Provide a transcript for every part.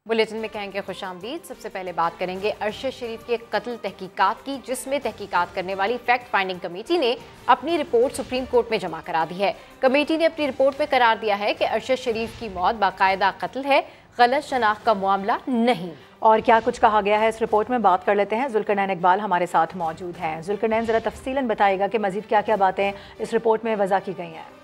Bulletin में कहेंगे खुश आमदीद। सबसे पहले बात करेंगे अरशद शरीफ के कत्ल तहकीकात की, जिसमें तहकीकात करने वाली फैक्ट फाइंडिंग कमेटी ने अपनी रिपोर्ट सुप्रीम कोर्ट में जमा करा दी है। कमेटी ने अपनी रिपोर्ट में करार दिया है कि अरशद शरीफ की मौत बाकायदा कत्ल है, गलत शनाख्त का मामला नहीं। और क्या कुछ कहा गया है इस रिपोर्ट में बात कर लेते हैं। जुल्करनैन इकबाल हमारे साथ मौजूद हैं। जुल्करनैन, ज़रा तफसीलन बताइएगा कि मज़ीद क्या क्या बातें इस रिपोर्ट में वज़ा की गई हैं।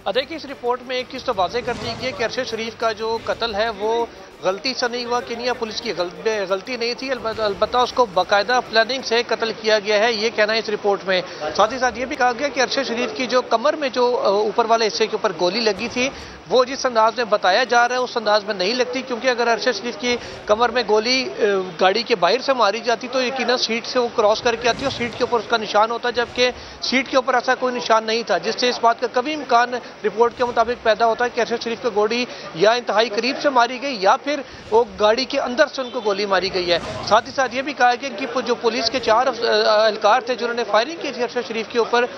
देखिए, इस रिपोर्ट में एक चीज़ तो वाज़ेह कर दी गई कि अरशद शरीफ का जो कत्ल है वो गलती से नहीं हुआ, केनिया पुलिस की गलती नहीं थी, अलबत्ता उसको बाकायदा प्लानिंग से कत्ल किया गया है, ये कहना है इस रिपोर्ट में। साथ ही साथ ये भी कहा गया कि अरशद शरीफ की जो कमर में जो ऊपर वाले हिस्से के ऊपर गोली लगी थी वो जिस अंदाज में बताया जा रहा है उस अंदाज में नहीं लगती, क्योंकि अगर अरशद शरीफ की कमर में गोली गाड़ी के बाहर से मारी जाती तो यकीनन सीट से वो क्रॉस करके आती और सीट के ऊपर उसका निशान होता, जबकि सीट के ऊपर ऐसा कोई निशान नहीं था, जिससे इस बात का कभी इम्कान रिपोर्ट के मुताबिक पैदा होता है कि अरशद शरीफ की गोली या इंतहाई करीब से मारी गई या फिर वो गाड़ी के अंदर से उनको गोली मारी गई है। साथ ही साथ ये भी कहा गया कि जो पुलिस के 4 एहलकार थे जिन्होंने फायरिंग की थी अरशद शरीफ के ऊपर,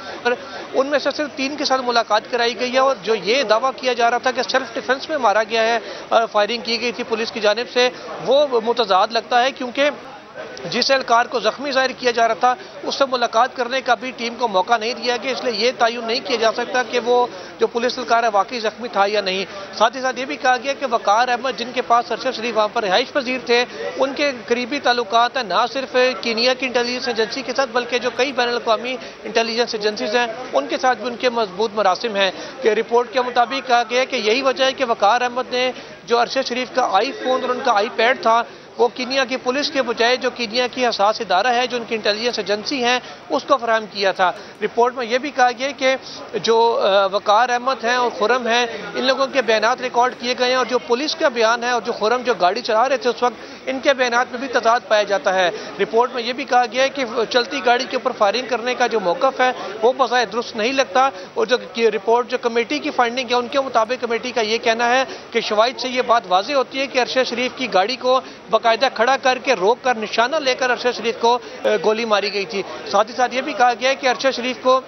उनमें से सिर्फ 3 के साथ मुलाकात कराई गई है और जो ये दावा किया जा रहा था कि सेल्फ डिफेंस में मारा गया है, फायरिंग की गई थी पुलिस की जानिब से, वो मुतजाद लगता है, क्योंकि जिस एहलकार को जख्मी जाहिर किया जा रहा था उससे मुलाकात करने का भी टीम को मौका नहीं दिया गया, इसलिए ये तयन नहीं किया जा सकता कि वो जो पुलिस एहलकार है वाकई जख्मी था या नहीं। साथ ही साथ ये भी कहा गया कि वकार अहमद, जिनके पास अरशद शरीफ वहाँ पर रिहाइश पजीर थे, उनके करीबी ताल्लुकात हैं ना सिर्फ कीनिया की इंटेलिजेंस एजेंसी के साथ बल्कि जो कई बैनुल अक़वामी इंटेलिजेंस एजेंसीज हैं उनके साथ भी उनके मजबूत मरासिम हैं। कि रिपोर्ट के मुताबिक कहा गया कि यही वजह है कि वकार अहमद ने जो अरशद शरीफ का iPhone और उनका iPad था वो कीनिया की पुलिस के बजाय जो कीनिया की हसास इदारा है, जो उनकी इंटेलिजेंस एजेंसी हैं, उसको फराहम किया था। रिपोर्ट में यह भी कहा गया कि जो वकार अहमद हैं और खुरम हैं, इन लोगों के बयानात रिकॉर्ड किए गए हैं और जो पुलिस का बयान है और जो खुरम जो गाड़ी चला रहे थे उस वक्त, इनके बयानात में भी तजाद पाया जाता है। रिपोर्ट में यह भी कहा गया है कि चलती गाड़ी के ऊपर फायरिंग करने का जो मौक़िफ़ है वो बज़ाहिर दुरुस्त नहीं लगता और जो रिपोर्ट जो कमेटी की फाइंडिंग है उनके मुताबिक कमेटी का ये कहना है कि शवाहिद से ये बात वाज़ेह होती है कि अरशद शरीफ की गाड़ी को बाकायदा खड़ा करके रोक कर निशाना लेकर अरशद शरीफ को गोली मारी गई थी। साथ ही साथ ये भी कहा गया है कि अरशद शरीफ को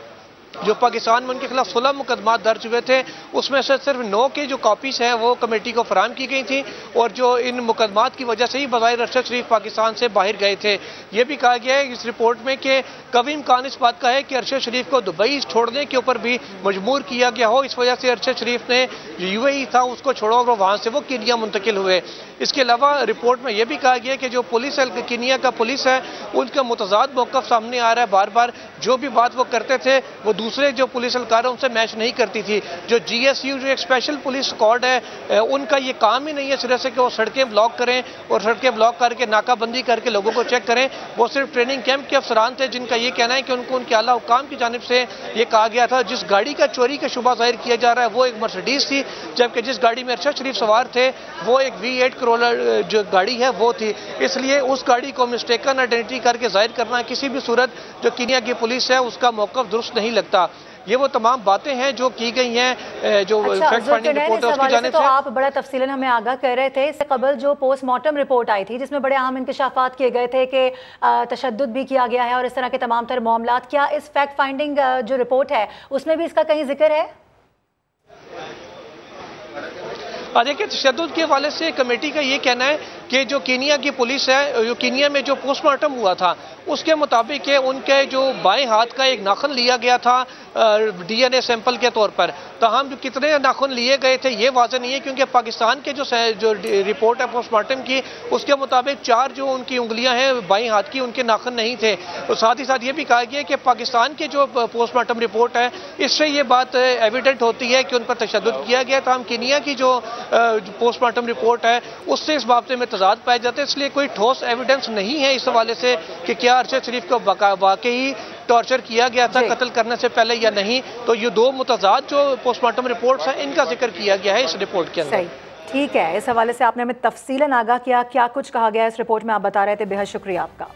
जो पाकिस्तान में उनके खिलाफ 16 मुकदमात दर्ज हुए थे उसमें से सिर्फ 9 के जो कॉपीज़ हैं वो कमेटी को फराहम की गई थी और जो इन मुकदमात की वजह से ही बज़ाहिर अरशद शरीफ पाकिस्तान से बाहर गए थे। ये भी कहा गया है इस रिपोर्ट में कि कभी इम्कान इस बात का है कि अरशद शरीफ को दुबई छोड़ने के ऊपर भी मजबूर किया गया हो, इस वजह से अरशद शरीफ ने UAE था उसको छोड़ा और वहाँ से वो कीनिया मुंतकिल हुए। इसके अलावा रिपोर्ट में यह भी कहा गया कि जो पुलिस कीनिया का पुलिस है उनका मुतजाद मौक़िफ़ सामने आ रहा है, बार बार जो भी बात वो करते थे वो दूसरे जो पुलिस एहलकार उनसे मैच नहीं करती थी। जो GSU जो एक स्पेशल पुलिस स्क्वाड है उनका ये काम ही नहीं है सिरे से कि वो सड़कें ब्लॉक करें और सड़कें ब्लॉक करके नाकाबंदी करके लोगों को चेक करें। वो सिर्फ ट्रेनिंग कैंप के अफसरान थे जिनका ये कहना है कि उनको उनके आला हुकाम की जानिब से ये कहा गया था। जिस गाड़ी का चोरी का शुबा जाहिर किया जा रहा है वो एक मर्सिडीज थी, जबकि जिस गाड़ी में अरशद शरीफ सवार थे वो एक V8 करोला जो गाड़ी है वो थी, इसलिए उस गाड़ी को मिस्टेकन आइडेंटिटी करके जाहिर करना किसी भी सूरत जो कीनिया की पुलिस है उसका मौक़िफ़ दुरुस्त नहीं लगता। ये वो तमाम बातें हैं जो की गई हैं जो फैक्ट फाइंडिंग रिपोर्ट है उसकी जानिब से। तो आप बड़ा तफसीलन हमें आगाह कर रहे थे। इससे कबल जो पोस्टमार्टम रिपोर्ट आई थी जिसमें बड़े अहम इंकशाफात किए गए थे कि तशद्दुद भी किया गया है और इस तरह के तमाम तर मामलात, क्या इस फैक्ट फाइंडिंग जो रिपोर्ट है उसमें भी इसका कहीं जिक्र है? देखिए, तशद्दुद के हवाले से कमेटी का ये कहना है कि जो कीनिया की पुलिस है, जो कीनिया में जो पोस्टमार्टम हुआ था उसके मुताबिक उनके जो बाएं हाथ का एक नाखून लिया गया था DNA सैंपल के तौर पर, ताहम जो कितने नाखून लिए गए थे ये वाज़ेह नहीं है, क्योंकि पाकिस्तान के जो रिपोर्ट है पोस्टमार्टम की उसके मुताबिक 4 जो उनकी उंगलियां हैं बाएं हाथ की उनके नाखून नहीं थे। तो साथ ही साथ ये भी कहा गया कि पाकिस्तान के जो पोस्टमार्टम रिपोर्ट है इससे ये बात एविडेंट होती है कि उन पर तशद्दुद किया गया, ताहम कीनिया की जो पोस्टमार्टम रिपोर्ट है उससे इस बाबत में तजाद पाए जाते हैं, इसलिए कोई ठोस एविडेंस नहीं है इस हवाले से कि क्या अरशद शरीफ को वाकई टॉर्चर किया गया था कत्ल करने से पहले या नहीं। तो ये 2 मुतजाद जो पोस्टमार्टम रिपोर्ट्स हैं इनका जिक्र किया गया है इस रिपोर्ट के अंदर। ठीक है, इस हवाले से आपने हमें तफसीलन आगाह किया। क्या कुछ कहा गया इस रिपोर्ट में आप बता रहे थे, बेहद शुक्रिया आपका।